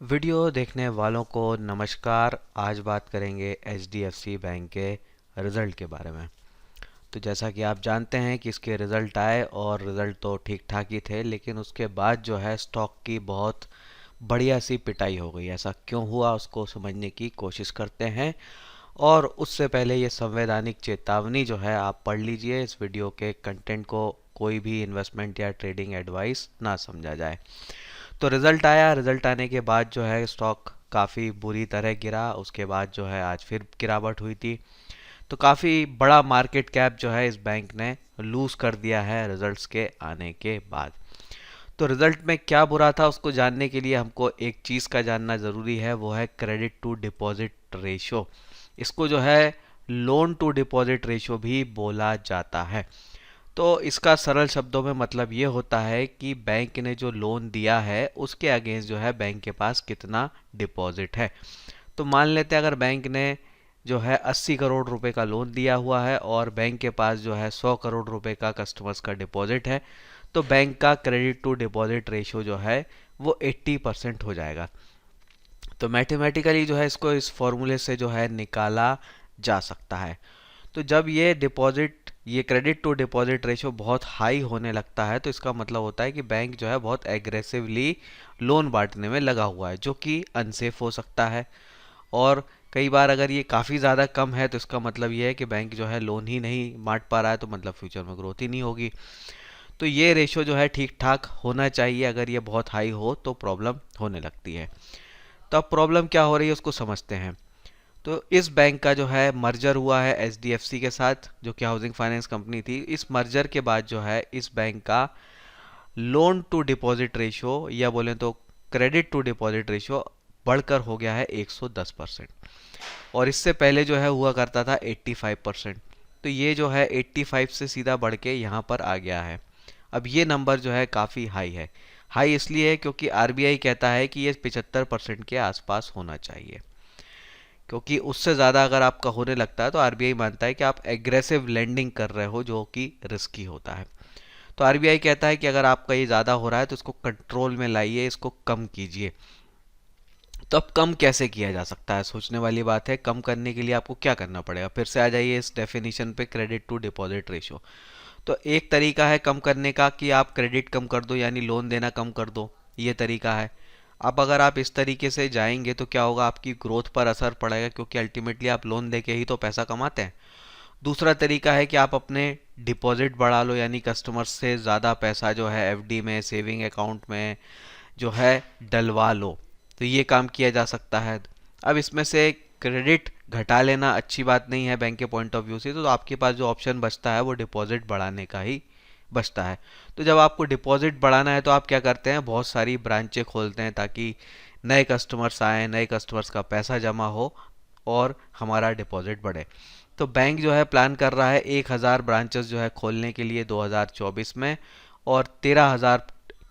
Video देखने वालों को नमस्कार। आज बात करेंगे एचडीएफसी बैंक के रिज़ल्ट के बारे में। तो जैसा कि आप जानते हैं कि इसके रिज़ल्ट आए और रिज़ल्ट तो ठीक ठाक ही थे, लेकिन उसके बाद जो है स्टॉक की बहुत बढ़िया सी पिटाई हो गई। ऐसा क्यों हुआ उसको समझने की कोशिश करते हैं। और उससे पहले ये संवैधानिक चेतावनी जो है आप पढ़ लीजिए। इस वीडियो के कंटेंट को कोई भी इन्वेस्टमेंट या ट्रेडिंग एडवाइस ना समझा जाए। तो रिज़ल्ट आया। रिज़ल्ट आने के बाद जो है स्टॉक काफ़ी बुरी तरह गिरा। उसके बाद जो है आज फिर गिरावट हुई थी। तो काफ़ी बड़ा मार्केट कैप जो है इस बैंक ने लूज़ कर दिया है रिजल्ट्स के आने के बाद। तो रिज़ल्ट में क्या बुरा था उसको जानने के लिए हमको एक चीज़ का जानना ज़रूरी है, वो है क्रेडिट टू डिपॉजिट रेशो। इसको जो है लोन टू डिपॉजिट रेशो भी बोला जाता है। तो इसका सरल शब्दों में मतलब ये होता है कि बैंक ने जो लोन दिया है उसके अगेंस्ट जो है बैंक के पास कितना डिपॉजिट है। तो मान लेते हैं अगर बैंक ने जो है 80 करोड़ रुपए का लोन दिया हुआ है और बैंक के पास जो है 100 करोड़ रुपए का कस्टमर्स का डिपॉजिट है, तो बैंक का क्रेडिट टू डिपॉजिट रेशो जो है वो 80% हो जाएगा। तो मैथमेटिकली जो है इसको इस फॉर्मूले से जो है निकाला जा सकता है। तो जब ये क्रेडिट टू डिपॉजिट रेशो बहुत हाई होने लगता है तो इसका मतलब होता है कि बैंक जो है बहुत एग्रेसिवली लोन बांटने में लगा हुआ है, जो कि अनसेफ हो सकता है। और कई बार अगर ये काफ़ी ज़्यादा कम है तो इसका मतलब ये है कि बैंक जो है लोन ही नहीं बांट पा रहा है, तो मतलब फ्यूचर में ग्रोथ ही नहीं होगी। तो ये रेशो जो है ठीक ठाक होना चाहिए। अगर ये बहुत हाई हो तो प्रॉब्लम होने लगती है। तो अब प्रॉब्लम क्या हो रही है उसको समझते हैं। तो इस बैंक का जो है मर्जर हुआ है एचडीएफसी के साथ, जो कि हाउसिंग फाइनेंस कंपनी थी। इस मर्जर के बाद जो है इस बैंक का लोन टू डिपॉजिट रेशो या बोलें तो क्रेडिट टू डिपॉजिट रेशो बढ़कर हो गया है 110%। और इससे पहले जो है हुआ करता था 85%। तो ये जो है 85 से सीधा बढ़ के यहाँ पर आ गया है। अब ये नंबर जो है काफ़ी हाई है। हाई इसलिए है क्योंकि आरबीआई कहता है कि ये 75% के आसपास होना चाहिए, क्योंकि उससे ज़्यादा अगर आपका होने लगता है तो आरबीआई मानता है कि आप एग्रेसिव लेंडिंग कर रहे हो, जो कि रिस्की होता है। तो आरबीआई कहता है कि अगर आपका ये ज़्यादा हो रहा है तो इसको कंट्रोल में लाइए, इसको कम कीजिए। तो अब कम कैसे किया जा सकता है, सोचने वाली बात है। कम करने के लिए आपको क्या करना पड़ेगा, फिर से आ जाइए इस डेफिनेशन पे, क्रेडिट टू डिपॉजिट रेशो। तो एक तरीका है कम करने का कि आप क्रेडिट कम कर दो, यानी लोन देना कम कर दो। ये तरीका है। अब अगर आप इस तरीके से जाएंगे तो क्या होगा, आपकी ग्रोथ पर असर पड़ेगा, क्योंकि अल्टीमेटली आप लोन दे के ही तो पैसा कमाते हैं। दूसरा तरीका है कि आप अपने डिपॉजिट बढ़ा लो, यानी कस्टमर से ज़्यादा पैसा जो है एफडी में, सेविंग अकाउंट में जो है डलवा लो। तो ये काम किया जा सकता है। अब इसमें से क्रेडिट घटा लेना अच्छी बात नहीं है बैंक के पॉइंट ऑफ व्यू से, तो आपके पास जो ऑप्शन बचता है वो डिपॉजिट बढ़ाने का ही बचता है। तो जब आपको डिपॉजिट बढ़ाना है तो आप क्या करते हैं, बहुत सारी ब्रांचें खोलते हैं ताकि नए कस्टमर्स आए, नए कस्टमर्स का पैसा जमा हो और हमारा डिपॉजिट बढ़े। तो बैंक जो है प्लान कर रहा है 1000 ब्रांचेस जो है खोलने के लिए 2024 में, और 13,000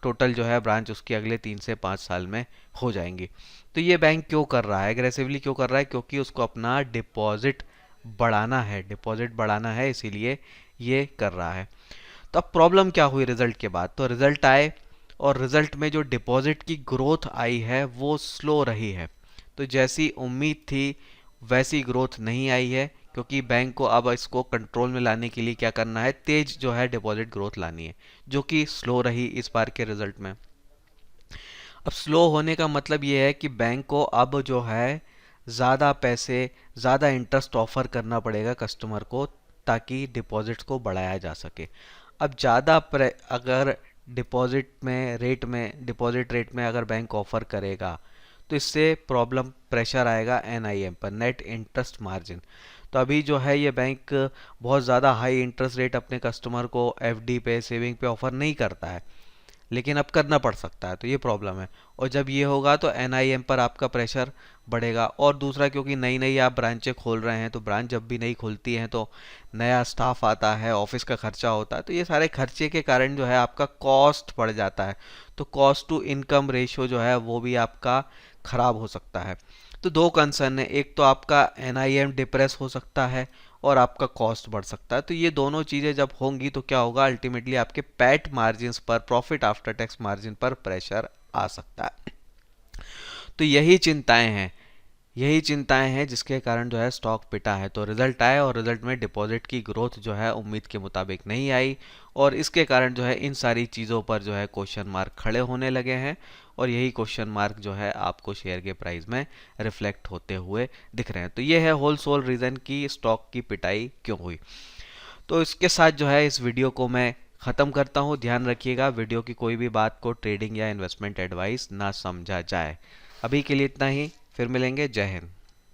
टोटल जो है ब्रांच उसकी अगले 3 से 5 साल में हो जाएंगी। तो ये बैंक क्यों कर रहा है, एग्रेसिवली क्यों कर रहा है, क्योंकि उसको अपना डिपॉजिट बढ़ाना है। डिपॉजिट बढ़ाना है इसीलिए ये कर रहा है। तो अब प्रॉब्लम क्या हुई रिजल्ट के बाद, तो रिजल्ट आए और रिजल्ट में जो डिपॉजिट की ग्रोथ आई है वो स्लो रही है। तो जैसी उम्मीद थी वैसी ग्रोथ नहीं आई है, क्योंकि बैंक को अब इसको कंट्रोल में लाने के लिए क्या करना है, तेज जो है डिपॉजिट ग्रोथ लानी है, जो कि स्लो रही इस बार के रिजल्ट में। अब स्लो होने का मतलब ये है कि बैंक को अब जो है ज़्यादा पैसे, ज़्यादा इंटरेस्ट ऑफर करना पड़ेगा कस्टमर को, ताकि डिपॉजिट्स को बढ़ाया जा सके। अब अगर डिपॉजिट रेट में अगर बैंक ऑफर करेगा तो इससे प्रॉब्लम, प्रेशर आएगा एनआईएम पर, नेट इंटरेस्ट मार्जिन। तो अभी जो है ये बैंक बहुत ज़्यादा हाई इंटरेस्ट रेट अपने कस्टमर को एफडी पे, सेविंग पे ऑफर नहीं करता है, लेकिन अब करना पड़ सकता है। तो ये प्रॉब्लम है। और जब ये होगा तो एनआईएम पर आपका प्रेशर बढ़ेगा। और दूसरा, क्योंकि नई नई आप ब्रांचें खोल रहे हैं, तो ब्रांच जब भी नई खुलती हैं तो नया स्टाफ आता है, ऑफिस का खर्चा होता है, तो ये सारे खर्चे के कारण जो है आपका कॉस्ट बढ़ जाता है। तो कॉस्ट टू इनकम रेशियो जो है वो भी आपका खराब हो सकता है। तो दो कंसर्न है, एक तो आपका एनआईएम डिप्रेस हो सकता है और आपका कॉस्ट बढ़ सकता है। तो ये दोनों चीज़ें जब होंगी तो क्या होगा, अल्टीमेटली आपके पैट मार्जिन्स पर, प्रॉफिट आफ्टर टैक्स मार्जिन पर प्रेशर आ सकता है। तो तो यही चिंताएं हैं जिसके कारण जो है स्टॉक पिटा है। तो रिजल्ट आए और रिजल्ट में डिपॉजिट की ग्रोथ जो है उम्मीद के मुताबिक नहीं आई, और इसके कारण जो है इन सारी चीज़ों पर जो है क्वेश्चन मार्क खड़े होने लगे हैं, और यही क्वेश्चन मार्क जो है आपको शेयर के प्राइस में रिफ्लेक्ट होते हुए दिख रहे हैं। तो ये है होल सोल रीज़न कि स्टॉक की पिटाई क्यों हुई। तो इसके साथ जो है इस वीडियो को मैं ख़त्म करता हूँ। ध्यान रखिएगा वीडियो की कोई भी बात को ट्रेडिंग या इन्वेस्टमेंट एडवाइस ना समझा जाए। अभी के लिए इतना ही, फिर मिलेंगे। जय हिंद।